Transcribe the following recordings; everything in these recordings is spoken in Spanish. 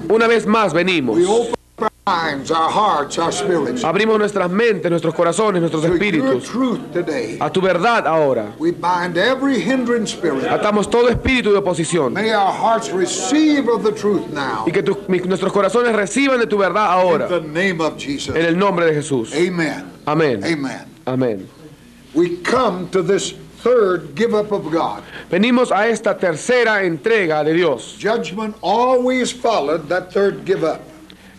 Una vez más venimos. Abrimos nuestras mentes, nuestros corazones, nuestros espíritus a tu verdad ahora. Atamos todo espíritu de oposición. Y que nuestros corazones reciban de tu verdad ahora. En el nombre de Jesús. Amén. Amén. Venimos a esta tercera entrega de Dios. Judgment always followed that third give up.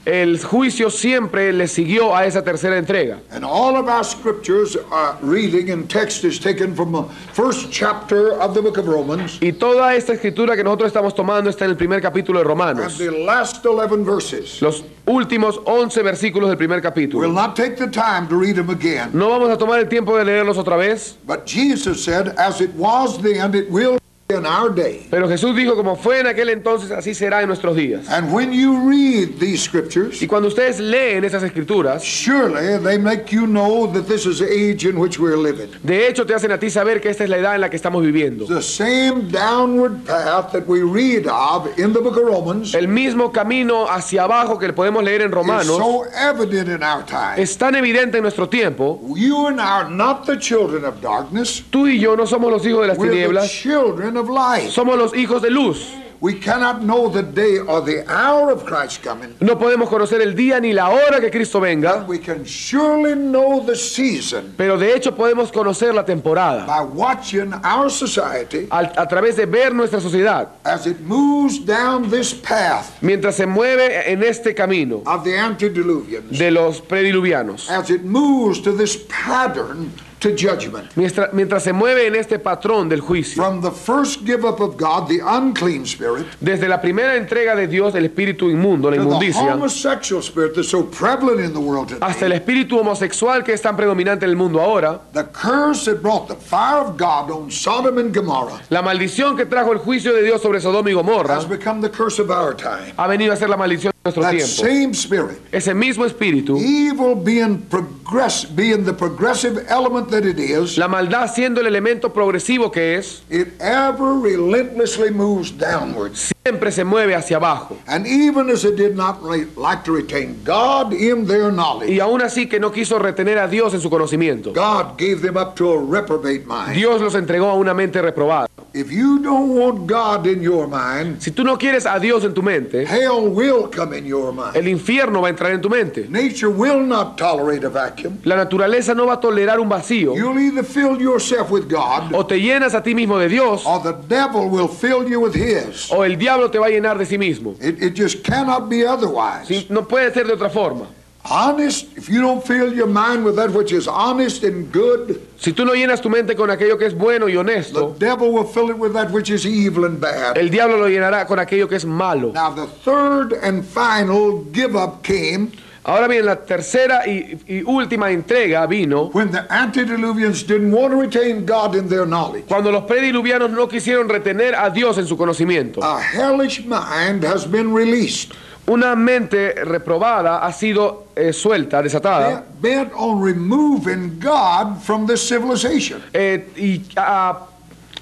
El juicio siempre le siguió a esa tercera entrega. And all of our scriptures reading and text is taken from the first chapter of the book of Romans. Y toda esta escritura que nosotros estamos tomando está en el primer capítulo de Romanos. And the last 11 verses. Los últimos 11 versículos del primer capítulo. We'll not take the time to read them again. No vamos a tomar el tiempo de leerlos otra vez. But Jesus said, as it was then, it will in our day. Pero Jesús dijo, como fue en aquel entonces, así será en nuestros días. And when you read these scriptures, y cuando ustedes leen esas escrituras, surely they make you know that this is the age in which we're living. De hecho, te hacen a ti saber que esta es la edad en la que estamos viviendo. The same downward path that we read of in the book of Romans, el mismo camino hacia abajo que podemos leer en Romanos, is so evident in our time. Es tan evidente en nuestro tiempo. You and I are not the children of darkness. Tú y yo no somos los hijos de las tinieblas. We're the children of light. Somos los hijos de luz. We cannot know the day or the hour of Christ coming. No podemos conocer el día ni la hora que Cristo venga. But we can surely know the season. Pero de hecho podemos conocer la temporada. By watching our society. A través de ver nuestra sociedad. As it moves down this path. Mientras se mueve en este camino. Of the antediluvians. De los prediluvianos. As it moves to this pattern. To judgment. Mientras se mueve en este patrón del juicio. From the first give up of God, the unclean spirit. Desde la primera entrega de Dios, el espíritu inmundo, la inmundicia. The homosexual spirit that's so prevalent in the world today. Hasta el espíritu homosexual que es tan predominante en el mundo ahora. The curse that brought the fire of God on Sodom and Gomorrah. La maldición que trajo el juicio de Dios sobre Sodoma y Gomorra. Has become the curse of our time. Ha venido a ser la maldición de nuestro tiempo. Same spirit. Ese mismo espíritu. Evil being the progressive element that it is, la maldad siendo el elemento progresivo que es, it ever relentlessly moves downwards. Siempre se mueve hacia abajo. And even as it did not like to retain God in their knowledge, y aún así que no quiso retener a Dios en su conocimiento, God gave them up to a reprobate mind. Dios los entregó a una mente reprobada. If you don't want God in your mind, si tú no quieres a Dios en tu mente, hell will come in your mind. El infierno va a entrar en tu mente. Nature will not tolerate a vacuum. La naturaleza no va a tolerar un vacío. You'll either fill yourself with God, o te llenas a ti mismo de Dios, or the devil will fill you with his. O el diablo te va a llenar de sí mismo. It just cannot be otherwise. No puede ser de otra forma. Honest, if you don't fill your mind with that which is honest and good, si tú no llenas tu mente con aquello que es bueno y honesto, the devil will fill it with that which is evil and bad. El diablo lo llenará con aquello que es malo. Now the third and final give up came. Ahora bien, la tercera y última entrega vino when the antediluvians didn't want to retain God in their knowledge. Cuando los prediluvianos no quisieron retener a Dios en su conocimiento. A hellish mind has been released. Una mente reprobada ha sido suelta, desatada. Bent on removing God from this civilization.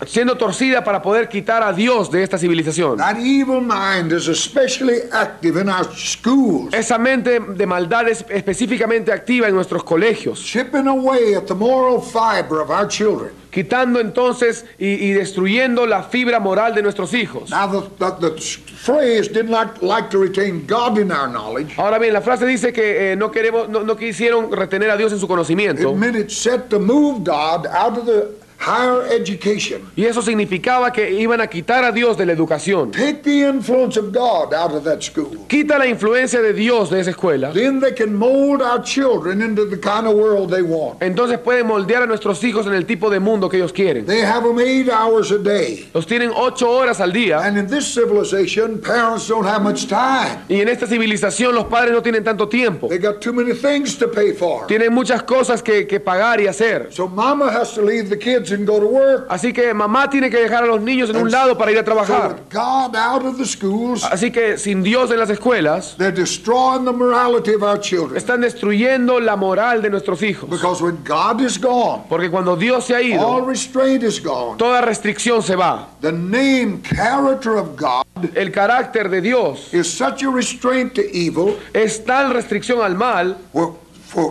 Siendo torcida para poder quitar a Dios de esta civilización. That evil mind is especially active in our schools. Esa mente de maldad es específicamente activa en nuestros colegios. Chipping away at the moral fiber of our children. Quitando entonces y destruyendo la fibra moral de nuestros hijos. Now the phrase did not like to retain God in our knowledge. Ahora bien, la frase dice que no quisieron retener a Dios en su conocimiento. It meant it set to move God out of the higher education. Y eso significaba que iban a quitar a Dios de la educación. Take the influence of God out of that school. Quita la influencia de Dios de esa escuela. Then they can mold our children into the kind of world they want. Entonces pueden moldear a nuestros hijos en el tipo de mundo que ellos quieren. They have them 8 hours a day. Los tienen 8 horas al día. And in this civilization, parents don't have much time. Y en esta civilización los padres no tienen tanto tiempo. They got too many things to pay for. Tienen muchas cosas que pagar y hacer. So mama has to leave the kids and go to work. Así que mamá tiene que dejar a los niños en un lado para ir a trabajar. So with God out of the schools, así que sin Dios en las escuelas, they're destroying the morality of our children. Están destruyendo la moral de nuestros hijos. Because when God is gone, porque cuando Dios se ha ido, all restraint is gone. Toda restricción se va. The name, character of God, el carácter de Dios, is such a restraint to evil. Es tal restricción al mal.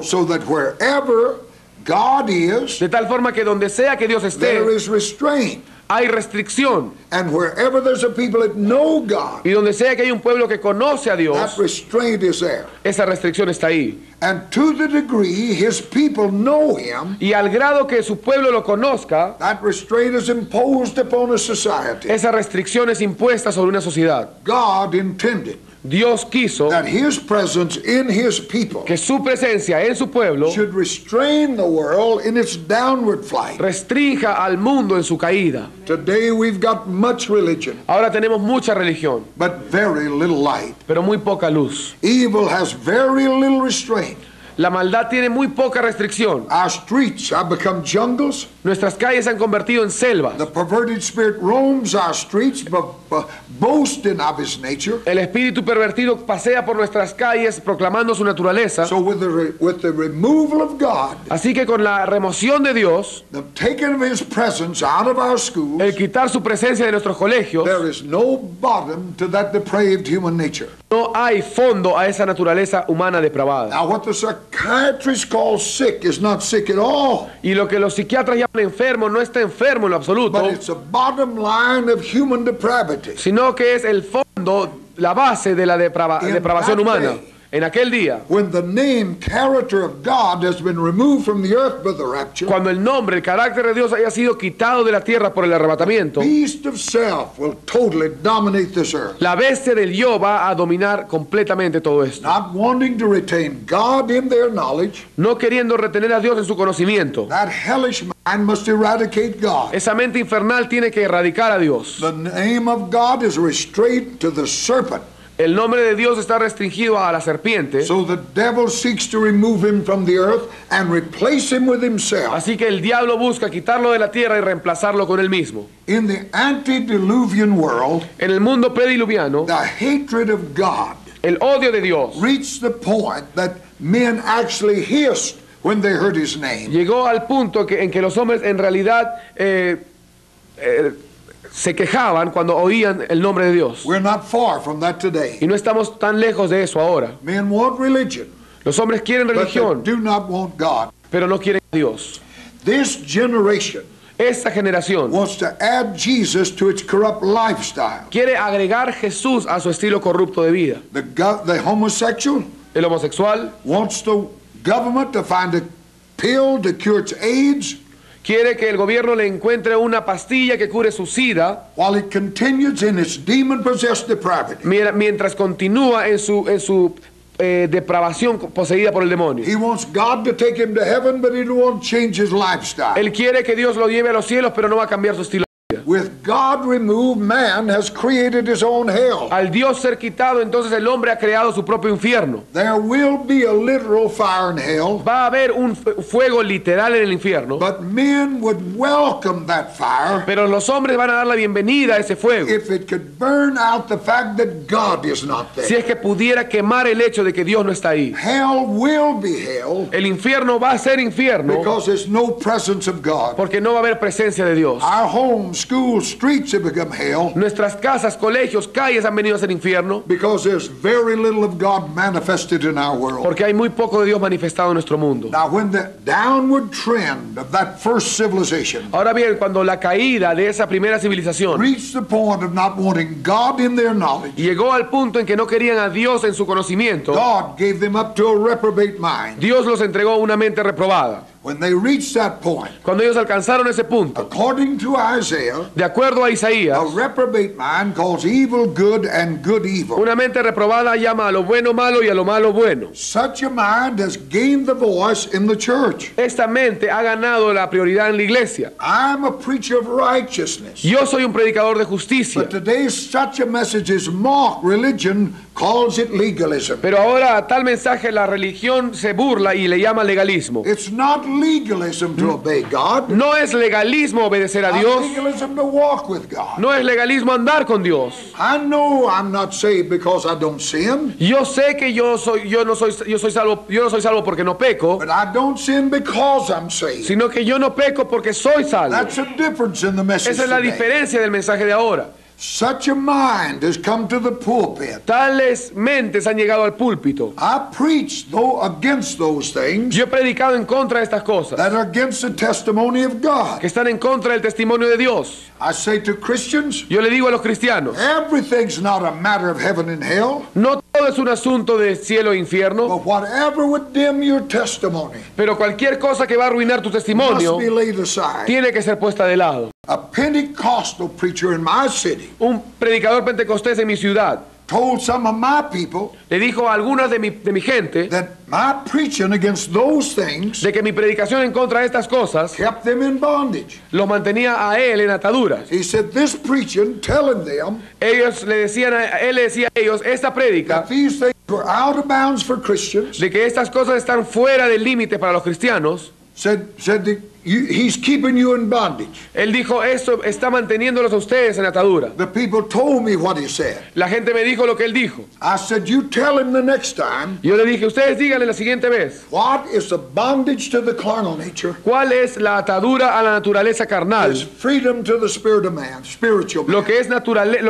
So that wherever God is, de tal forma que donde sea que Dios esté, there is restraint. Hay restricción. And wherever there's a people that know God, y donde sea que hay un pueblo que conoce a Dios, that restraint is there. Esa restricción está ahí. And to the degree his people know him, y al grado que su pueblo lo conozca, that restraint is imposed upon a society. Esa restricción es impuesta sobre una sociedad. God intended Dios quiso that his presence in his people que su presencia en su pueblo should restrain the world in its downward flight. Restrinja al mundo en su caída. Today we've got much religion. Ahora tenemos mucha religión. But very little light. Pero muy poca luz. Evil has very little restraint. La maldad tiene muy poca restricción. Our streets have become jungles. Nuestras calles se han convertido en selvas. The perverted spirit roams our streets, boasting of his nature. El espíritu pervertido pasea por nuestras calles proclamando su naturaleza. So with the removal of God, así que con la remoción de Dios, the taking of his presence out of our schools, el quitar su presencia de nuestros colegios, there is no bottom to that depraved human nature. No hay fondo a esa naturaleza humana depravada. Now what the psychiatrists call sick is not sick at all. Y lo que los psiquiatras llaman enfermo no está enfermo en lo absoluto. But it's a bottom line of human depravity. Sino que es el fondo, la base de la depravación humana. En aquel día, when the name, character of God has been removed from the earth by the rapture, cuando el nombre, el carácter de Dios haya sido quitado de la tierra por el arrebatamiento, the beast of self will totally dominate this earth. La bestia del yo va a dominar completamente todo esto. Not wanting to retain God in their knowledge, no queriendo retener a Dios en su conocimiento. That hellish mind must eradicate God. Esa mente infernal tiene que erradicar a Dios. The name of God is restrained to the serpent. El nombre de Dios está restringido a la serpiente. So the devil seeks to remove him from the earth and replace him with himself. Así que el diablo busca quitarlo de la tierra y reemplazarlo con él mismo. In the antediluvian world, en el mundo prediluviano, the hatred of God, el odio de Dios, reached the point that men actually hissed when they heard his name. Llegó al punto en que los hombres en realidad se quejaban cuando oían el nombre de Dios. We're not far from that today. Y no estamos tan lejos de eso ahora. Men want religion. Los hombres quieren religión, but they do not want God. Pero no quieren a Dios. This generation esta generación wants to add Jesus to its corrupt lifestyle. Quiere agregar Jesús a su estilo corrupto de vida. The homosexual, el homosexual, wants the government to find a pill to cure its AIDS. Quiere que el gobierno le encuentre una pastilla que cure su sida. While it continues in its demon-possessed depravity. Mientras continúa en su depravación poseída por el demonio. He wants God to take him to heaven, but he won't change his lifestyle. Él quiere que Dios lo lleve a los cielos, pero no va a cambiar su estilo. With God removed, man has created his own hell. Al Dios ser quitado, entonces el hombre ha creado su propio infierno. There will be a literal fire in hell. Va a haber un fuego literal en el infierno. But men would welcome that fire. Pero los hombres van a dar la bienvenida a ese fuego. If it could burn out the fact that God is not there. Si es que pudiera quemar el hecho de que Dios no está ahí. Hell will be hell. El infierno va a ser infierno. Because there's no presence of God. Porque no va a haber presencia de Dios. Our homes, schools, streets have become hell. Nuestras casas, colegios, calles han venido a ser infierno. Because there's very little of God manifested in our world. Porque hay muy poco de Dios manifestado en nuestro mundo. Now when the downward trend of that first civilization, ahora bien, cuando la caída de esa primera civilización reached the point of not wanting God in their knowledge, llegó al punto en que no querían a Dios en su conocimiento, God gave them up to a reprobate mind. Dios los entregó a una mente reprobada. When they reached that point, cuando ellos alcanzaron ese punto, according to Isaiah, de acuerdo a Isaías, a reprobate mind calls evil good and good evil. Una mente reprobada llama a lo bueno malo y a lo malo bueno. Such a mind has gained the voice in the church. Esta mente ha ganado la prioridad en la iglesia. I'm a preacher of righteousness. Yo soy un predicador de justicia. But today such a message is mocked. Religion calls it legalism. Pero ahora a tal mensaje la religión se burla y le llama legalismo. It's not legalism to obey God. No es legalismo obedecer a Dios. Legalism to walk with God. No es legalismo andar con Dios. I know I'm not saved because I don't sin. Yo sé que yo no soy salvo porque no peco. But I don't sin because I'm saved. Sino que yo no peco porque soy salvo. That's a difference in the message. Esa es la diferencia del mensaje de ahora. Such a mind has come to the pulpit. Tales mentes han llegado al púlpito. I preach against those things. Yo he predicado en contra de estas cosas. That are against the testimony of God. Que están en contra del testimonio de Dios. I say to Christians. Yo le digo a los cristianos. Everything's not a matter of heaven and hell. No todo es un asunto de cielo e infierno. But whatever would dim your testimony. Pero cualquier cosa que va a arruinar tu testimonio. Must be laid aside. Tiene que ser puesta de lado. A Pentecostal preacher in my city. Un predicador pentecostés en mi ciudad. Told some of my people. Le dijo a algunas de mi gente. That my preaching against those things. De que mi predicación en contra de estas cosas. Kept them in bondage. Los mantenía a él en ataduras. He said this preaching telling them. Él le decía a ellos esta prédica. That these things were out of bounds for Christians. De que estas cosas están fuera del límite para los cristianos. Said that he's keeping you in bondage. Él dijo, esto está manteniéndolos a ustedes en atadura. The people told me what he said. La gente me dijo lo que él dijo. I said, you tell him the next time. Yo le dije, ustedes díganle la siguiente vez. What is the bondage to the carnal nature? ¿Cuál es la atadura a la naturaleza carnal? It's freedom to the spirit of man, spiritual man. Lo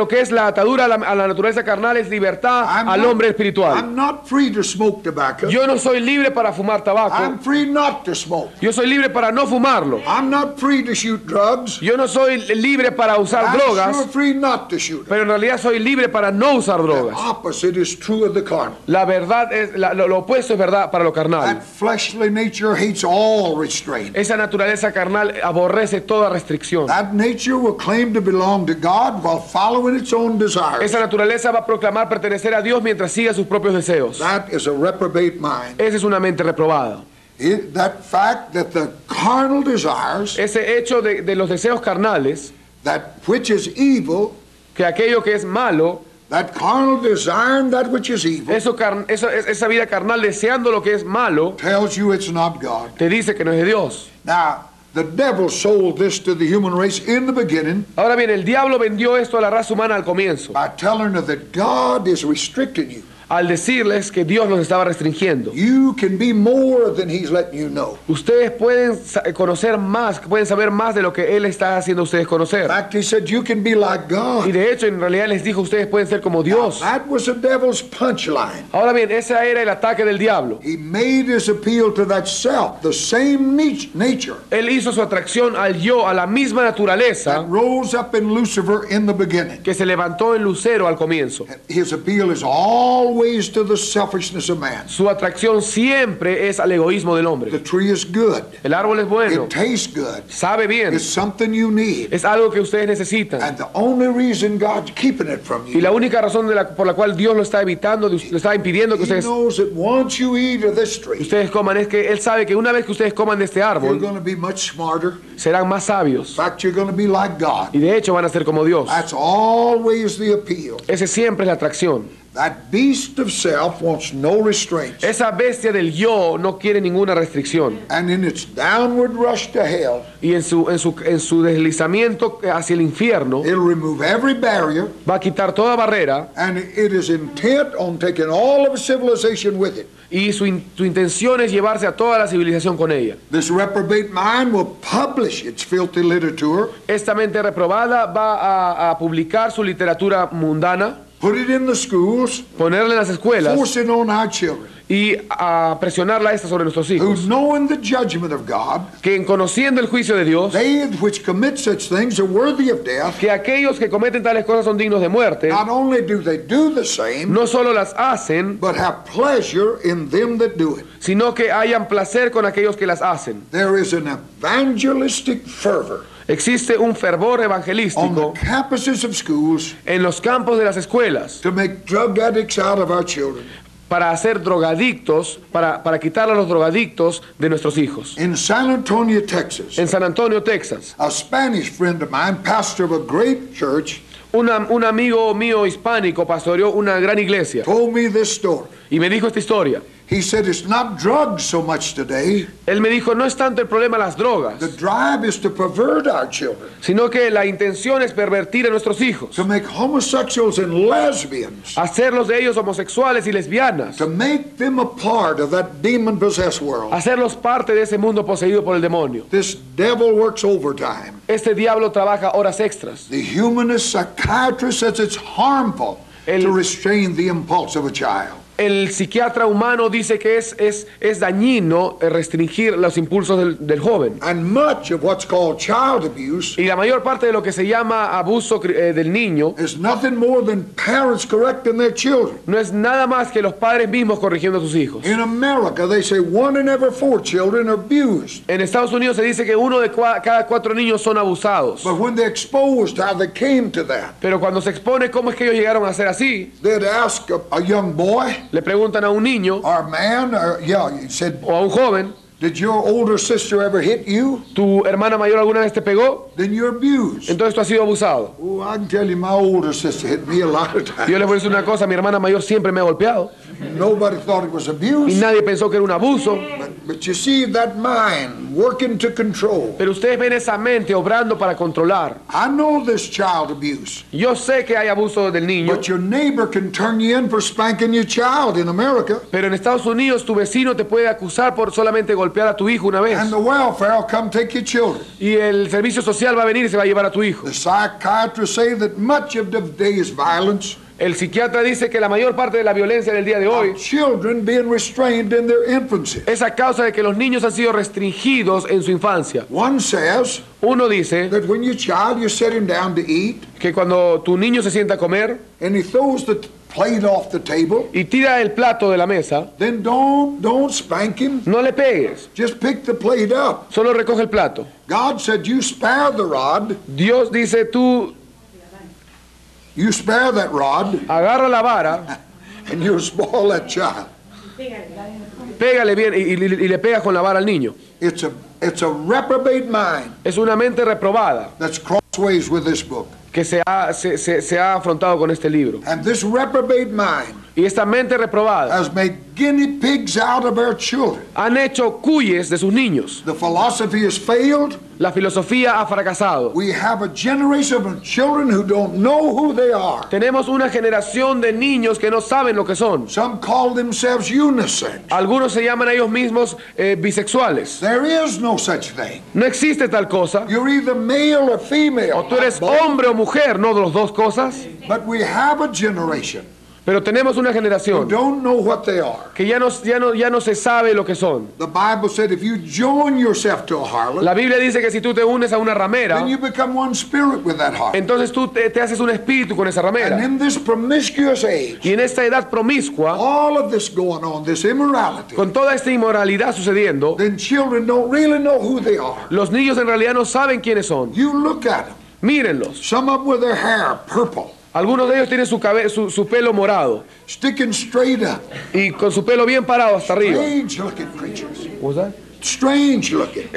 que es la atadura a la naturaleza carnal es libertad al hombre espiritual. I'm not free to smoke tobacco. Yo no soy libre para fumar tabaco. I'm free not to smoke. Yo soy libre para no fumarlo. I'm not free to shoot drugs. Yo no soy libre para usar drogas. Sure free not to shoot. Pero en realidad soy libre para no usar drogas. The opposite is true of the carnal. La verdad es lo opuesto es verdad para lo carnal. That fleshly nature hates all restraint. Esa naturaleza carnal aborrece toda restricción. That nature will claim to belong to God while following its own desires. Esa naturaleza va a proclamar pertenecer a Dios mientras siga sus propios deseos. That is a reprobate mind. Esa es una mente reprobada. That fact that the carnal desires, ese hecho de los deseos carnales, that which is evil, que aquello que es malo, that carnal desire that which is evil, esa vida carnal deseando lo que es malo, tells you it's not God. Te dice que no es de Dios. Now, the devil sold this to the human race in the beginning. Ahora bien, el diablo vendió esto a la raza humana al comienzo. By telling them that God is restricting you. Al decirles que Dios los estaba restringiendo. You can be more than he's letting you know. Ustedes pueden conocer más, pueden saber más de lo que él está haciendo a ustedes conocer. In fact, he said you can be like God. Y de hecho, en realidad les dijo, ustedes pueden ser como Dios. Now, that was the devil's punchline. Ahora bien, ese era el ataque del diablo. He made his appeal to that self, the same nature. Él hizo su atracción al yo, a la misma naturaleza that rose up in Lucifer in the beginning. Que se levantó en Lucero al comienzo. His appeal is always to the selfishness of man. Su atracción siempre es al egoísmo del hombre. The tree is good. El árbol es bueno. It tastes good. Sabe bien. It's something you need. Es algo que ustedes necesitan. And the only reason God's keeping it from you. Y la única razón por la cual Dios lo está evitando, lo está impidiendo que ustedes knows that once you eat of this tree, ustedes coman, es que él sabe que una vez que ustedes coman de este árbol, you're going to be much smarter. Serán más sabios. In fact, you're going to be like God. Y de hecho van a ser como Dios. That's always the appeal. Ese siempre es la atracción. That beast of self wants no restraints. Esa bestia del yo no quiere ninguna restricción. And in its downward rush to hell, y en su deslizamiento hacia el infierno, it'll remove every barrier. Va a quitar toda barrera. And it is intent on taking all of civilization with it. Y su intención es llevarse a toda la civilización con ella. This reprobate mind will publish its filthy literature. Esta mente reprobada va a publicar su literatura mundana. Put it in the schools, ponerla en las escuelas, force it on our children, y a presionarla esta sobre nuestros hijos, who knowing the judgment of God, que en conociendo el juicio de Dios, they which commit such things are worthy of death, que aquellos que cometen tales cosas son dignos de muerte, not only do they do the same, no solo las hacen, but have pleasure in them that do it, sino que hayan placer con aquellos que las hacen. There is an evangelistic fervor. Existe un fervor evangelístico on the campuses of schools, en los campos de las escuelas, to make drug addicts out of our children, para hacer drogadictos, para quitar a los drogadictos de nuestros hijos. In San Antonio, Texas, en San Antonio, Texas, a Spanish friend of mine, pastor of a great church, un amigo mío hispánico pastoreó una gran iglesia, told me this story. Y me dijo esta historia. He said it's not drugs so much today. Él me dijo, no es tanto el problema las drogas, The drive is to pervert our children, sino que la intención es pervertir a nuestros hijos, to make homosexuals and lesbians, hacerlos de ellos homosexuales y lesbianas, to make them a part of that demon-possessed world. hacerlos parte de ese mundo poseído por el demonio. This devil works overtime. Este diablo trabaja horas extras. The humanist psychiatrist says it's harmful to restrain the impulse of a child. El psiquiatra humano dice que es dañino restringir los impulsos del joven. And much of what's called child abuse Y la mayor parte de lo que se llama abuso del niño is nothing more than parents correcting their children. no es nada más que los padres mismos corrigiendo a sus hijos. In America, they say 1 in every 4 children are abused. En Estados Unidos se dice que uno de cada 4 niños son abusados. But when they're exposed how they came to that, Pero cuando se expone cómo es que ellos llegaron a ser así, they'd ask a young boy le preguntan a un niño or a man, he said, o a un joven, did your older sister ever hit you? ¿tu hermana mayor alguna vez te pegó? Then you're abused. Entonces tú has sido abusado. Oh, I can tell you, my older sister hit me a lot of Yo times. les voy a decir una cosa, mi hermana mayor siempre me ha golpeado Nobody thought it was y abuse. nadie pensó que era un abuso. But you see that mind working to control. Pero ustedes ven esa mente obrando para controlar. I know this child abuse, Yo sé que hay abuso del niño, but your neighbor can turn you in for spanking your child in America, pero en Estados Unidos tu vecino te puede acusar por solamente golpear a tu hijo una vez. and the welfare will come take your children. Y el servicio social va a venir y se va a llevar a tu hijo. The psychiatrists say that much of today's violence El psiquiatra dice que la mayor parte de la violencia del día de are hoy children being restrained in their infancy. es a causa de que los niños han sido restringidos en su infancia. One says Uno dice that when your child, you set him down to eat, que cuando tu niño se sienta a comer and he throws the plate off the table, y tira el plato de la mesa, then don't spank him. no le pegues, Just pick the plate up. solo recoge el plato. God said, you spare the rod, Dios dice, tú you spare that rod, agarra la vara, and you'll spoil that child. pégale bien y le pegas con la vara al niño. It's a reprobate mind Es una mente reprobada that's crossways with this book. que se ha afrontado con este libro. And this reprobate mind Y esta mente reprobada has made guinea pigs out of our children. han hecho cuyes de sus niños. The philosophy has failed. La filosofía ha fracasado. We have a generation of children who don't know who they are. Tenemos una generación de niños que no saben lo que son. Some call themselves unisex. Algunos se llaman a ellos mismos bisexuales. There is no such thing. No existe tal cosa. You're either male or female. O tú eres not both. hombre o mujer, no de las dos cosas. But we have a generation Pero tenemos una who generación don't know what they are. que ya no se sabe lo que son. The Bible said if you join yourself to a harlot, La Biblia dice que si tú te unes a una ramera, then you become one spirit with that harlot. entonces tú te haces un espíritu con esa And ramera. in this promiscuous age, Y en esta edad promiscua, all of this going on, this immorality, con toda esta inmoralidad sucediendo, then children don't really know who they are. los niños en realidad no saben quiénes son. You look at them. Mírenlos. Some of them with their hair purple, Algunos de ellos tienen su pelo morado sticking straight up. y con su pelo bien parado hasta arriba. Strange looking creatures. ¿Cómo está? Strange looking.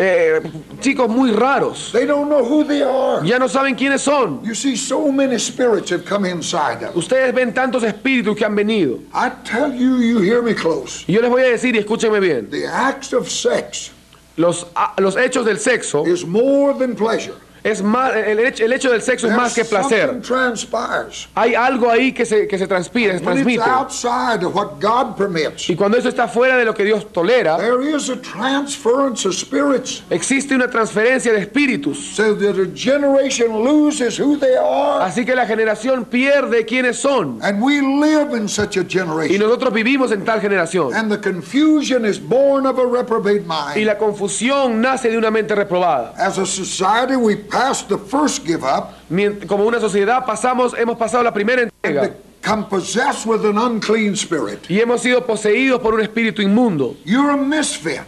Chicos muy raros. They don't know who they are. Ya no saben quiénes son. You see, so many spirits have come inside of them. Ustedes ven tantos espíritus que han venido. I tell you, you hear me close. Y yo les voy a decir, y escúchenme bien, The acts of sex los hechos del sexo is more than pleasure. es más, el hecho del sexo es más que There's placer. something transpires. Hay algo ahí que se transpira, se When it's transmite. outside of what God permits, Y cuando eso está fuera de lo que Dios tolera, there is a transference of spirits existe una transferencia de espíritus. so that a generation loses who they are. Así que la generación pierde quiénes son. And we live in such a Y generation. nosotros vivimos en tal generación. And the confusion is born of a reprobate Y mind. la confusión nace de una mente reprobada. As a society, we passed the first give up Como una sociedad hemos pasado la primera and entrega become possessed with an unclean spirit. y hemos sido poseídos por un espíritu inmundo. You're a misfit.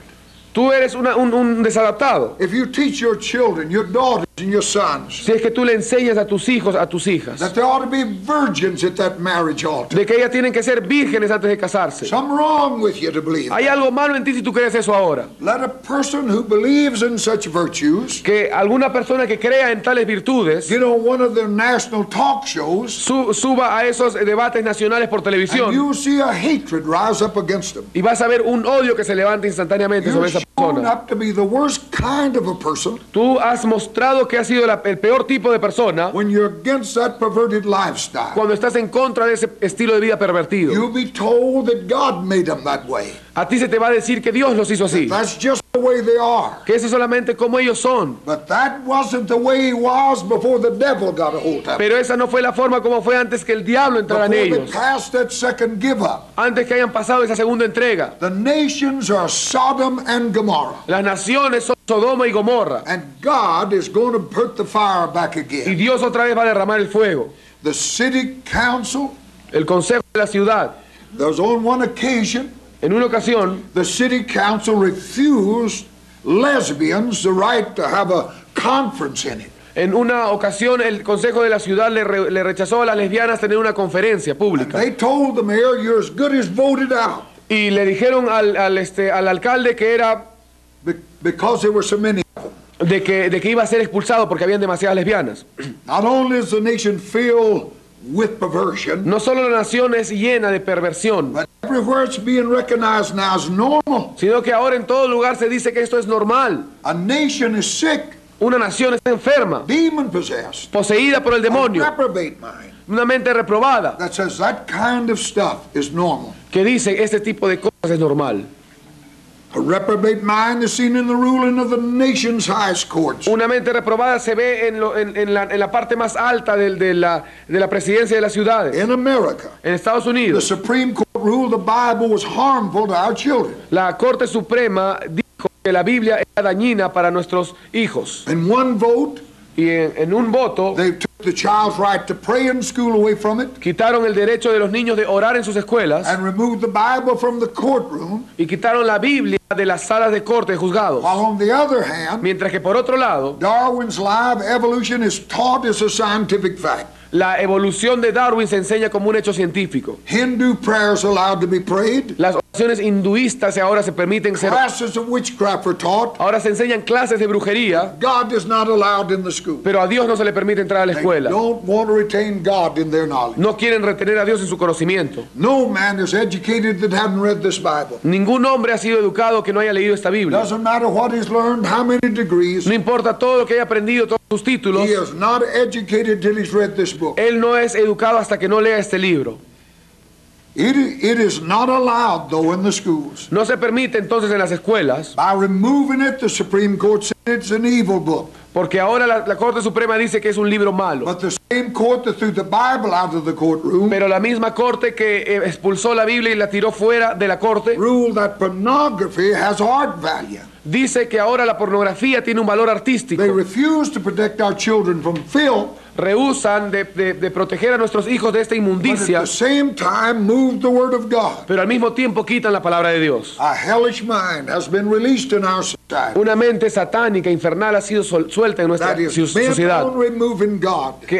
Tú eres un desadaptado. If you teach your children, your daughters, and your sons, si es que tú le enseñas a tus hijos, a tus hijas, that there ought to be virgins at that marriage altar. de que ellas tienen que ser vírgenes antes de casarse. Something wrong with you to believe Hay that. algo malo en ti si tú crees eso ahora. Let a person who believes in such virtues Que alguna persona que crea en tales virtudes get on one of their national talk shows, suba a esos debates nacionales por and televisión you'll see a hatred rise up against them. y vas a ver un odio que se levanta instantáneamente sobre You're esa shown persona. up to be the worst kind of a person Tú has mostrado que has sido el peor tipo de persona when you're against that perverted lifestyle. cuando estás en contra de ese estilo de vida pervertido. You'll be told that God made them that way. A ti se te va a decir que Dios los hizo así, That's just the way they are. que eso es solamente como ellos son. But that wasn't the way he was before the devil got a hold of him. Pero esa no fue la forma como fue antes que el diablo entrara en Before they ellos, passed that second give up. antes que hayan pasado esa segunda entrega. The nations are Sodom and Gomorrah. Las naciones son Sodoma y Gomorra, And God is going to put the fire back y again. Dios otra vez va a derramar el fuego. The city council, El consejo de la ciudad, there's on one occasion, en una ocasión, the city council refused lesbians the right to have a conference in it. en una ocasión el consejo de la ciudad le rechazó a las lesbianas tener una conferencia pública. They told the mayor, you're as good as voted out Y le dijeron al alcalde que era because there were so many. de que iba a ser expulsado porque habían demasiadas lesbianas. Not only is the nation filled with perversion, No solo la nación es llena de perversión, but everywhere it's being recognized now as normal. sino que ahora en todo lugar se dice que esto es normal. A nation is sick, Una nación está enferma, demon possessed, poseída por el a demonio, reprobate mind una mente reprobada, that says that kind of stuff is normal. que dice este tipo de cosas es normal. A reprobate mind is seen in the ruling of the nation's highest courts. Una mente reprobada se ve en la parte más alta de la presidencia de las ciudades. In America, En Estados the Unidos, Supreme Court ruled the Bible was harmful to our children. la Corte Suprema dijo que la Biblia era dañina para nuestros hijos. In one vote, Y en un voto they took the child's right to pray in school away from it quitaron el derecho de los niños de orar en sus escuelas and removed the Bible from the courtroom, y quitaron la Biblia de las salas de corte de juzgados. while on the other hand, Mientras que por otro lado, Darwin's live evolution is taught as a scientific fact. la evolución de Darwin se enseña como un hecho científico. Hindu prayers allowed to be prayed. Las oraciones hinduistas ahora se permiten ser... Classes of witchcraft are taught. Ahora se enseñan clases de brujería, God is not allowed in the school. pero a Dios no se le permite entrar a la They escuela. don't want to retain God in their knowledge. No quieren retener a Dios en su conocimiento. No man is educated that hasn't read this Bible. Ningún hombre ha sido educado que no haya leído esta Biblia. Doesn't matter what he's learned, how many degrees. No importa todo lo que haya aprendido, todos sus títulos, He is not educated till he's read this book. él no es educado hasta que no lea este libro. It is not allowed, though, in the schools. No se permite entonces en las escuelas, By removing it, the Supreme Court said it's an evil book. porque ahora la Corte Suprema dice que es un libro malo. But the same court that threw the Bible out of the courtroom Pero la misma corte que expulsó la Biblia y la tiró fuera de la corte, ruled that pornography has art value. dice que ahora la pornografía tiene un valor artístico. They refuse to protect our children from filth, Rehúsan de proteger a nuestros hijos de esta but at inmundicia, the same time move the word of God. pero al mismo tiempo quitan la palabra de Dios. A hellish mind has been released in our society Una mente satánica, infernal, ha sido suelta en nuestra that is bent sociedad, on removing God. que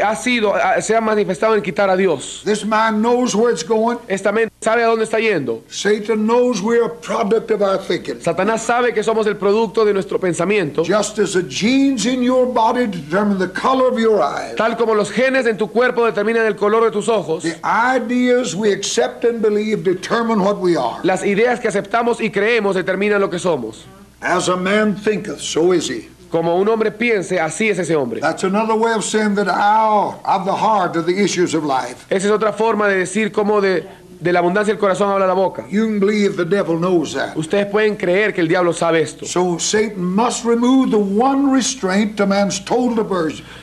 se ha manifestado en quitar a Dios. This mind knows where it's going. Esta mente sabe a dónde está yendo. Satan knows we're a product of our thinking. Satanás sabe que somos el producto de nuestro pensamiento, Just as the genes in your body determine the color of your eyes, tal como los genes en tu cuerpo determinan el color de tus ojos. the ideas we accept and believe determine what we are. Las ideas que aceptamos y creemos determinan lo que somos. As a man thinketh, so is he. Como un hombre piense, así es ese hombre. That's another way of saying that out of the heart are the issues of life. Esa es otra forma de decir cómo de la abundancia del corazón habla la boca. You can believe the devil knows that. Ustedes pueden creer que el diablo sabe esto. So Satan must remove the one restraint to man's total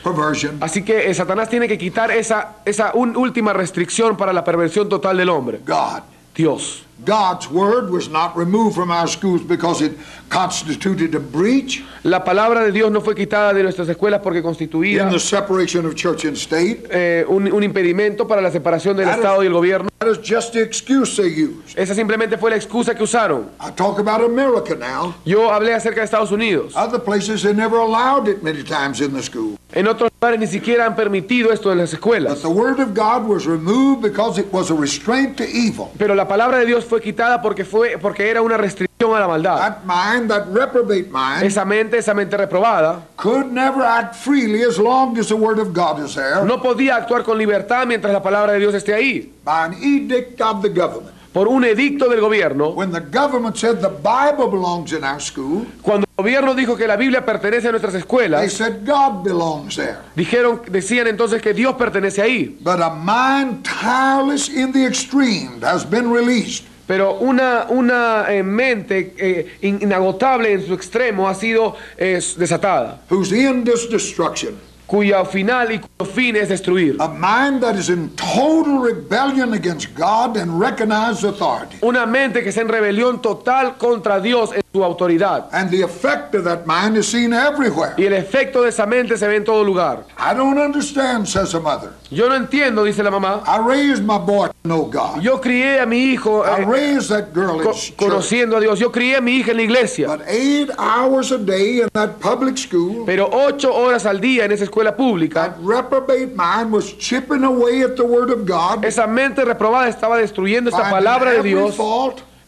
perversion. Así que Satanás tiene que quitar esa última restricción para la perversión total del hombre. God. Dios. God's word was not removed from our schools because it constituted a breach. La palabra de Dios no fue quitada de nuestras escuelas porque constituía in the separation of church and state. Un impedimento para la separación del Estado y el gobierno. That is just the excuse they used. Esa simplemente fue la excusa que usaron. I talk about America now. Yo hablé acerca de Estados Unidos. Other places they never allowed it many times in the school. En otros lugares ni siquiera han permitido esto en las escuelas. But the word of God was removed because it was a restraint to evil. Pero la palabra de Dios fue quitada porque era una restricción a la maldad. That mind, that reprobate mind, esa mente reprobada, could never act freely as long as the word of God is there. No podía actuar con libertad mientras la palabra de Dios esté ahí. By an edict of the government. Por un edicto del gobierno. When the government said the Bible belongs in our school, cuando el gobierno dijo que la Biblia pertenece a nuestras escuelas, they said God belongs there. Decían entonces que Dios pertenece ahí. But a mind tireless in the extreme has been released. Pero una mente inagotable en su extremo ha sido desatada. Whose end is destruction. Cuya final y cuyo fin es destruir. A mind that is in total rebellion against God and recognized authority. Una mente que está en rebelión total contra Dios en su autoridad. And the effect of that mind is seen everywhere. Y el efecto de esa mente se ve en todo lugar. I don't understand, says a mother. Yo no entiendo, dice la mamá. I raised my boy to know God. Yo crié a mi hijo I raised that girl in conociendo a Dios. Yo crié a mi hija en la iglesia. But 8 hours a day in that public school. Pero 8 horas al día en esa escuela pública. That reprobate mind was chipping away at the word of God. Esa mente reprobada estaba destruyendo esta palabra de Dios.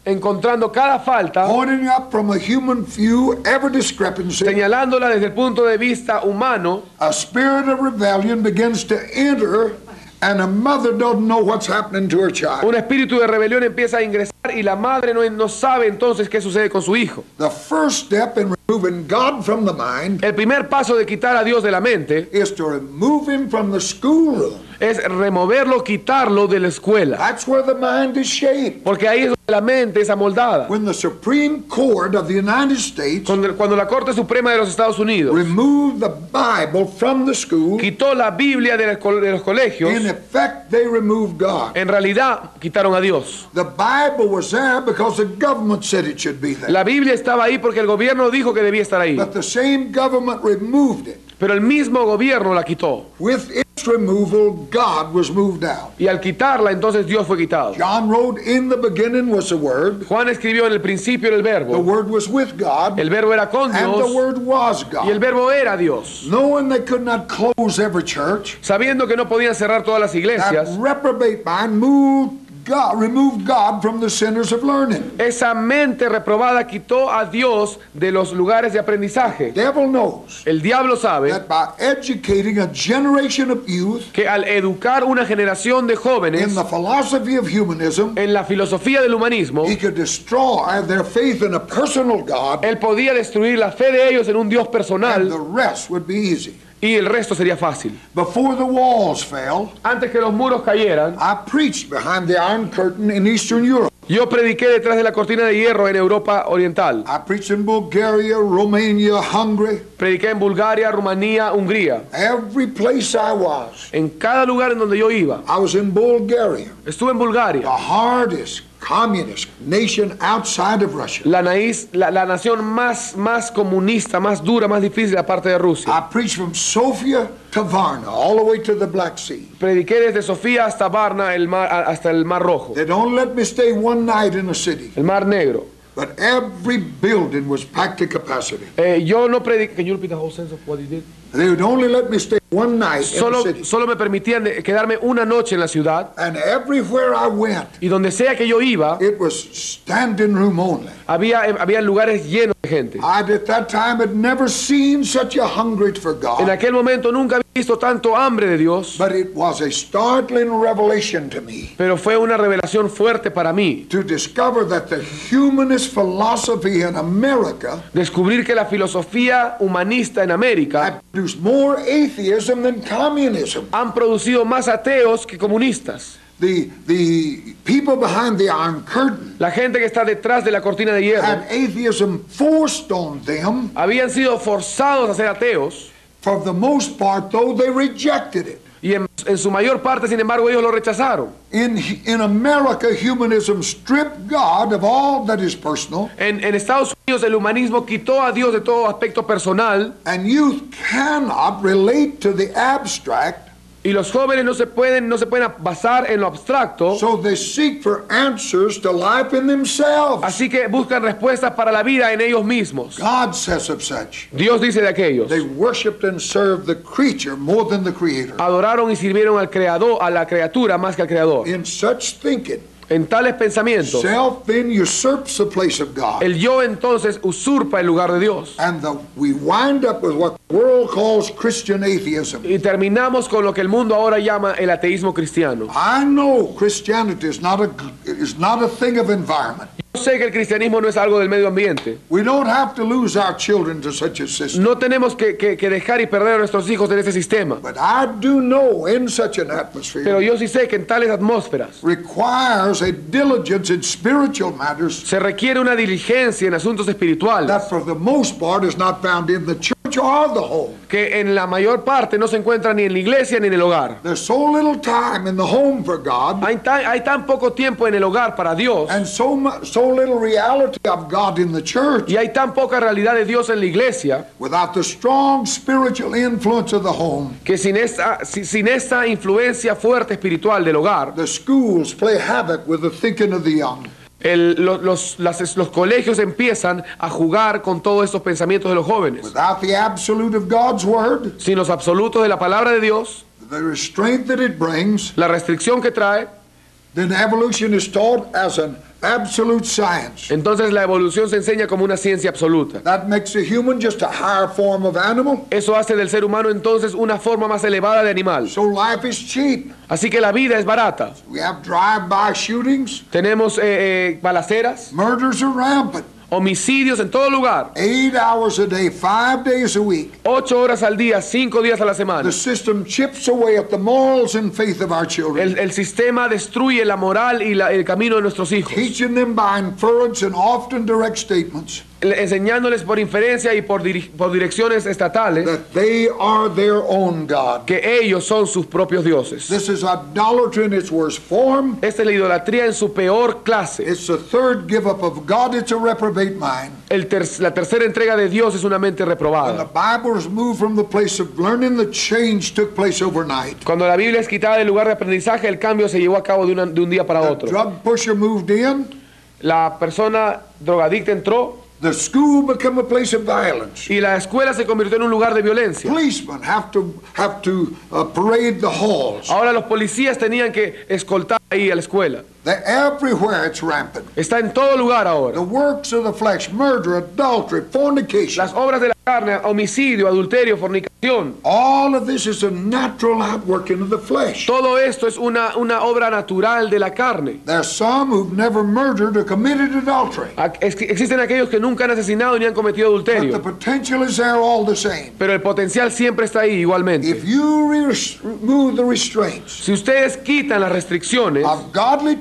Encontrando cada falta, pointing up from a human view every discrepancy, señalándola desde el punto de vista humano. A spirit of rebellion begins to enter, and a mother doesn't know what's happening to her child. Un espíritu de rebelión empieza a ingresar y la madre no sabe entonces qué sucede con su hijo. The first step in removing God from the mind, el primer paso de quitar a Dios de la mente, is to remove him from the schoolroom. Es removerlo, quitarlo de la escuela. That's where the mind is shaped. Porque ahí es donde la mente es amoldada. When the Supreme Court of the United States, cuando la Corte Suprema de los Estados Unidos, removed the Bible from the school, quitó la Biblia de los colegios, in effect they removed God. En realidad quitaron a Dios. The Bible was there because the government said it should be there. La Biblia estaba ahí porque el gobierno dijo que debía estar ahí. But the same government removed it. Pero el mismo gobierno la quitó. With its removal, God was moved out. Y al quitarla, entonces Dios fue quitado. John wrote, "In the beginning was the Word." Juan escribió, en el principio era el verbo. The Word was with God. El verbo era con Dios. And the Word was God. Y el verbo era Dios. Knowing they could not close every church, sabiendo que no podían cerrar todas las iglesias, that reprobate mind removed God from the centers of learning. Esa mente reprobada quitó a Dios de los lugares de aprendizaje. Devil knows el diablo sabe that by educating a generation of youth, que al educar una generación de jóvenes in the philosophy of humanism, en la filosofía del humanismo, he could destroy their faith in a personal God, él podía destruir la fe de ellos en un Dios personal, and the rest would be easy. Y el resto sería fácil. Before the walls fell, antes que los muros cayeran, I preached behind the Iron Curtain in Eastern Europe. Yo prediqué detrás de la cortina de hierro en Europa Oriental. I preached in Bulgaria, Romania, Hungary. Prediqué en Bulgaria, Rumanía, Hungría. Every place I was. En cada lugar en donde yo iba. I was in Bulgaria. Estuve en Bulgaria. The hardest communist nation outside of Russia. La nación más comunista, más dura, más difícil aparte de Rusia. I preached from Sofia to Varna, all the way to the Black Sea. Prediqué desde Sofía hasta Varna, hasta el Mar Rojo. They don't let me stay one night in a city. El Mar Negro. But every building was packed to capacity. Yo no prediqué. Can you repeat the whole sense of what you did? They would only let me stay one night in the city. Solo me permitían quedarme una noche en la ciudad. And everywhere I went, y donde sea que yo iba, it was standing room only. Había lugares llenos de gente. I at that time had never seen such a hunger for God. En aquel momento nunca había visto tanto hambre de Dios. But it was a startling revelation to me. Pero fue una revelación fuerte para mí. To discover that the humanist philosophy in America, descubrir que la filosofía humanista en América more atheism than communism. Han producido más ateos que comunistas. The people behind the Iron Curtain, la gente que está detrás de la cortina de hierro, had atheism forced on them. Habían sido forzados a ser ateos. For the most part, though, they rejected it. Y en su mayor parte, sin embargo, ellos lo rechazaron. In America, humanism stripped God of all that is personal. En Estados Unidos, el humanismo quitó a Dios de todo aspecto personal. And youth cannot relate to the abstract. Y los jóvenes no se pueden basar en lo abstracto. So they seek for answers to life in themselves. Así que buscan respuestas para la vida en ellos mismos. God says of such. Dios dice de aquellos. They worshipped and served the creature more than the creator. Adoraron y sirvieron al creador, a la criatura más que al creador. In such thinking, en tales pensamientos, self then usurps the place of God. El yo entonces usurpa el lugar de Dios. And we wind up with what the world calls Christian atheism. Y terminamos con lo que el mundo ahora llama el ateísmo cristiano. I know Christianity is not a thing of environment. Yo sé que el cristianismo no es algo del medio ambiente. We don't have to lose our children to such a system. No tenemos que dejar y perder a nuestros hijos en ese sistema. But I do know in such an atmosphere. Pero yo sí sé que en tales atmósferas requires a diligence in spiritual matters. Se requiere una diligencia en asuntos espirituales. That for the most part is not found in the church or the home. Que en la mayor parte no se encuentra ni en la iglesia ni en el hogar. There's so little time in the home for God. Hay tan poco tiempo en el hogar para Dios. And so little reality of God in the church. Y hay tan poca realidad de Dios en la iglesia. Without the strong spiritual influence of the home. Que sin esta influencia fuerte espiritual del hogar. The schools play havoc with the thinking of the young. Los colegios empiezan a jugar con todos estos pensamientos de los jóvenes. Without the absolute of God's word, sin los absolutos de la palabra de Dios, the restraint that it brings, la restricción que trae, then evolution is taught as an absolute science. Entonces la evolución se enseña como una ciencia absoluta. That makes a human just a higher form of animal. Eso hace del ser humano entonces una forma más elevada de animal. So life is cheap. Así que la vida es barata. We have drive-by shootings. Tenemos balaceras. Murders are rampant. Homicidios en todo lugar. 8 hours a day, 5 days a week. 8 horas al día, 5 días a la semana. The system chips away at the morals and faith of our children. El sistema destruye la moral y el camino de nuestros hijos. Teaching them by inference and often direct statements. Enseñándoles por inferencia y por direcciones estatales that they are their own God. Que ellos son sus propios dioses. This is idolatry in its worst form. Esta es la idolatría en su peor clase. It's the third give up of God. It's a reprobate mind. La tercera entrega de Dios es una mente reprobada. When the Bible is moved from the place of learning, the change took place overnight. Cuando la Biblia es quitada del lugar de aprendizaje, el cambio se llevó a cabo de un día para otro. The drug pusher moved in. La persona drogadicta entró. The school became a place of violence. Y la escuela se convirtió en un lugar de violencia. Policemen have to parade the halls. Ahora los policías tenían que escoltar ahí a la escuela. Everywhere it's rampant. Está en todo lugar ahora. The works of the flesh, murder, adultery, fornication. Las obras de la carne, homicidio, adulterio, fornicación. All of this is a natural outworking of the flesh. Todo esto es una obra natural de la carne. There are some who've never murdered or committed adultery. Existen aquellos que nunca han asesinado ni han cometido adulterio. But the potential is there all the same. Pero el potencial siempre está ahí igualmente. If you remove the restraints, si ustedes quitan las restricciones of godly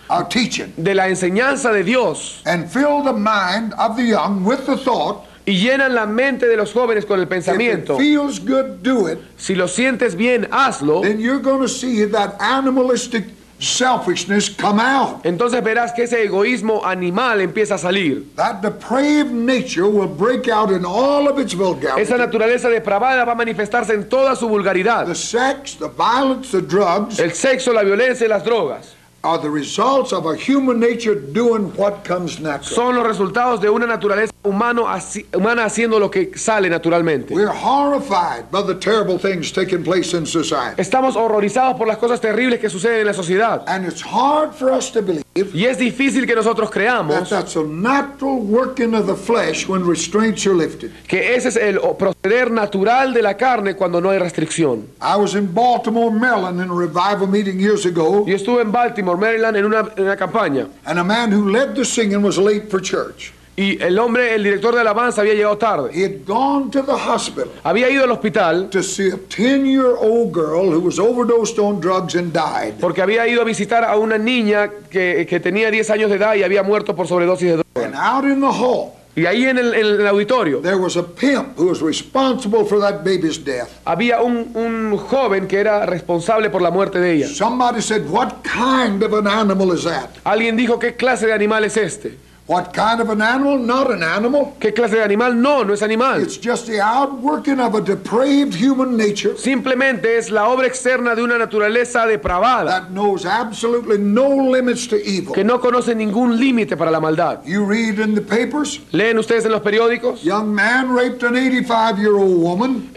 our teaching, de la enseñanza de Dios, and fill the mind of the young with the thought, y llenan la mente de los jóvenes con el pensamiento, if it feels good, do it, si lo sientes bien, hazlo, then you're going to see that animalistic selfishness come out. Entonces verás que ese egoísmo animal empieza a salir. That depraved nature will break out in all of its vulgarity. Esa naturaleza depravada va a manifestarse en toda su vulgaridad. The sex, the violence, the drugs, el sexo, la violencia y las drogas are the results of a human nature doing what comes natural. Son los resultados de una naturaleza humana haciendo lo que sale naturalmente. We're horrified by the terrible things taking place in society. Estamos horrorizados por las cosas terribles que suceden en la sociedad. And it's hard for us to believe y es difícil que nosotros creamos that's a natural working of the flesh when restraints are lifted. Que ese es el proceder natural de la carne cuando no hay restricción. I was in Baltimore, Maryland in a revival meeting years ago. Yo estuve en Baltimore, Maryland en una campaña. And a man who led the singing was late for church. Y el director de alabanza había llegado tarde. He had gone to the hospital. Había ido al hospital to see a 10-year-old girl who was overdosed on drugs and died. Porque había ido a visitar a una niña que tenía 10 años de edad y había muerto por sobredosis de drogas. And out in the hall, Y ahí en el auditorio there was a pimp who was responsible for that baby's death. había un joven que era responsable por la muerte de ella. Somebody said, "What kind of an animal is that?" Alguien dijo, ¿qué clase de animal es este? What kind of an animal? Not an animal. ¿Qué clase de animal? No, no es animal. It's just the outworking of a depraved human nature. Simplemente es la obra externa de una naturaleza depravada That knows absolutely no limits to evil. que no conoce ningún límite para la maldad. You read in the papers, ¿Leen ustedes en los periódicos? young man raped an 85-year-old woman.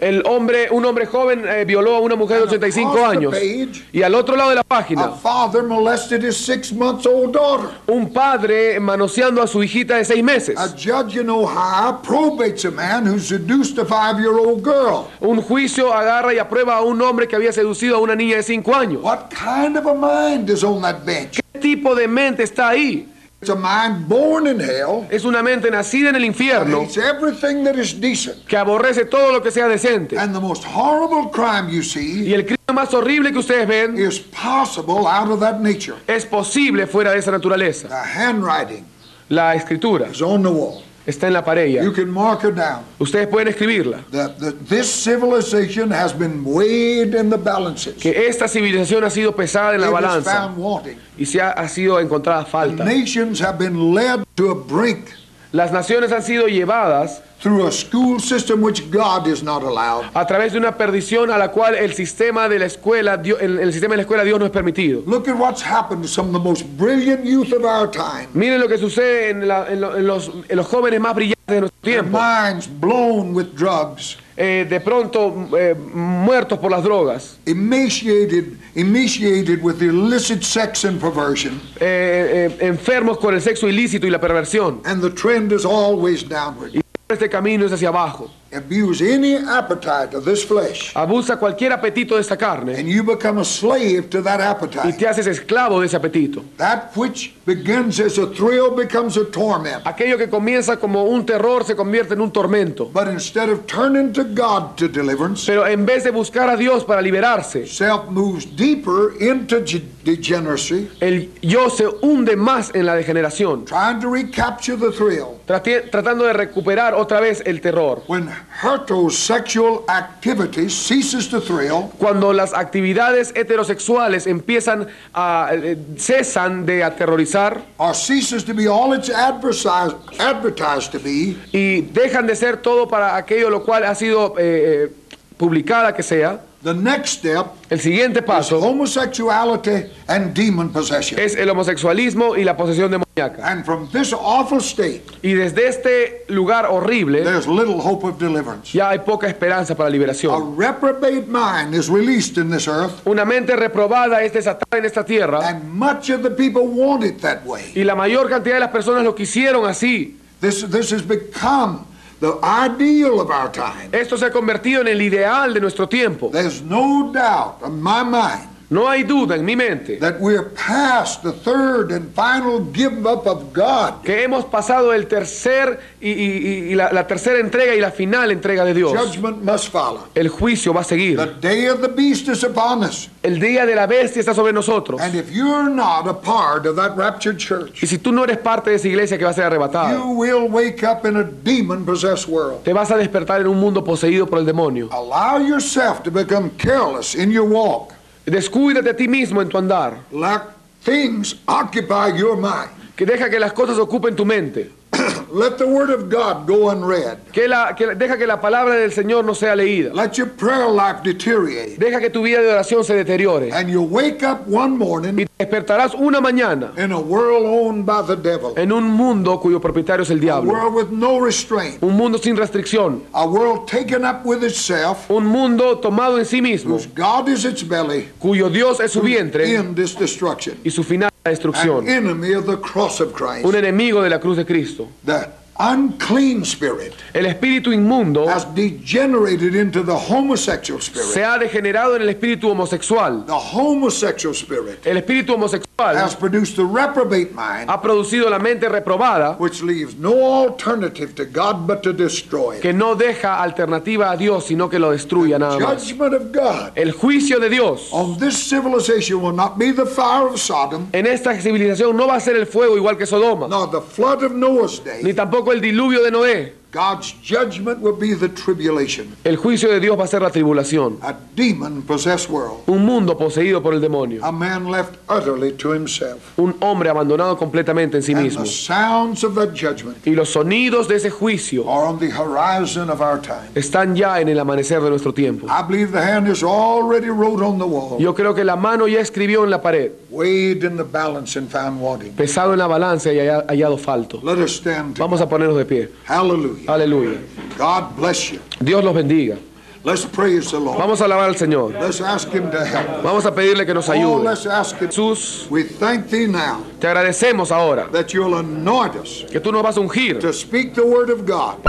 Un hombre joven violó a una mujer de 85 años. Y al otro lado de la página, A father molested his 6-month-old daughter. un padre manoseando a su hijita de 6 meses. A judge in Ohio probates a man who seduced a 5-year-old girl. Un juicio agarra y aprueba a un hombre que había seducido a una niña de 5 años. What kind of a mind is on that bench? ¿Qué tipo de mente está ahí? It's a mind born in hell. Es una mente nacida en el infierno Hates everything that is decent. que aborrece todo lo que sea decente. And the most horrible crime you Y see el crimen más horrible que ustedes ven is possible out of that nature. es posible fuera de esa naturaleza. The handwriting La escritura is on the wall. está en la pared ya. You can mark her down. Ustedes pueden escribirla. This civilization has been weighed in the balances. Que esta civilización ha sido pesada en la It was balanza found wanting. y ha sido encontrada falta. Nations have been led to a brink Las naciones han sido llevadas through a school system which God is not allowed. a través de una perdición a la cual el sistema de la escuela, el sistema de la escuela Dios no es permitido. Look at what's happened to some of the most brilliant youth of our time. Miren lo que sucede en los jóvenes más brillantes de nuestro Their tiempo. minds blown with drugs, De pronto muertos por las drogas, emaciated with illicit sex and perversion. enfermos con el sexo ilícito y la perversión. And the trend is always downward. Y este camino es hacia abajo. Abuse any appetite of this flesh, Abusa cualquier apetito de esta carne and you become a slave to that y appetite. te haces esclavo de ese apetito. That which begins as a thrill becomes a torment. Aquello que comienza como un terror se convierte en un tormento. But instead of turning to God to deliverance, Pero en vez de buscar a Dios para liberarse, self moves deeper into degeneracy, el yo se hunde más en la degeneración, trying to recapture the thrill. tratando de recuperar otra vez el terror. When heterosexual activity ceases to thrill, Cuando las actividades heterosexuales empiezan cesan de aterrorizar or ceases to be all it's advertised to be, y dejan de ser todo para aquello lo cual ha sido publicada que sea, the next step el siguiente is paso homosexuality and demon possession. es el homosexualismo y la posesión demoníaca. And from this awful state, Y desde este lugar horrible there's little hope of deliverance. ya hay poca esperanza para A liberación. reprobate mind is released in this earth, Una mente reprobada es desatada en esta tierra and much of the people want it that way. y la mayor cantidad de las personas lo quisieron así. This has become the ideal of our time. Esto se ha convertido en el ideal de nuestro tiempo. There's no doubt in my mind No hay duda en mi mente that we're past the third and final give up of God. que hemos pasado el tercer y la tercera entrega y la final entrega de Dios. Judgment must follow. El juicio va a seguir. The day of the beast is upon us. El día de la bestia está sobre nosotros. And if you're not a part of that raptured church, Y si tú no eres parte de esa iglesia que va a ser arrebatada, you will wake up in a demon-possessed world. te vas a despertar en un mundo poseído por el demonio. Allow yourself to become careless in your walk. Descuídate a ti mismo en tu andar. Let things occupy your mind. Que deja que las cosas ocupen tu mente. Let the word of God go unread. Deja que la palabra del Señor no sea leída. Let your prayer life deteriorate. Deja que tu vida de oración se deteriore. And you'll wake up one morning Y te despertarás una mañana in a world owned by the devil. en un mundo cuyo propietario es el A diablo. world with no restraint. Un mundo sin restricción. A world taken up with itself, Un mundo tomado en sí mismo, whose God is its belly, cuyo Dios es su vientre in this destruction. y su final la An destrucción. enemy of the cross of Christ. Un enemigo de la cruz de Cristo. The unclean spirit El espíritu inmundo has degenerated into the homosexual spirit. se ha degenerado en el espíritu homosexual. The homosexual spirit El espíritu homosexual has produced the reprobate mind, ha producido la mente reprobada which leaves no alternative to God but to destroy it. que no deja alternativa a Dios, sino que lo destruya nada más. Judgment of God El juicio de Dios on this civilization will not be the fire of Sodom, en esta civilización no va a ser el fuego igual que Sodoma, nor the flood of Noah's day, ni tampoco tocó el diluvio de Noé, God's judgment will be the tribulation. el juicio de Dios va a ser la tribulación. A demon-possessed world. Un mundo poseído por el demonio. A man left utterly to himself. Un hombre abandonado completamente en sí mismo. And the sounds of that judgment y los sonidos de ese juicio are on the horizon of our time. Están ya en el amanecer de nuestro tiempo. I believe the hand is already wrote on the wall. Yo creo que la mano ya escribió en la pared. Weighed in the balance and found wanting. Pesado en la balanza y hallado falto. Let us stand. Vamos a ponernos de pie. Hallelujah. Aleluya. God bless you. Dios los bendiga. Let's praise the Lord. Vamos a alabar al Señor. Let's ask him to help. Vamos a pedirle que nos ayude. Let's ask him. Jesús, we thank thee now. Te agradecemos ahora That you'll anoint us. Que tú nos vas a ungir. To speak the word of God.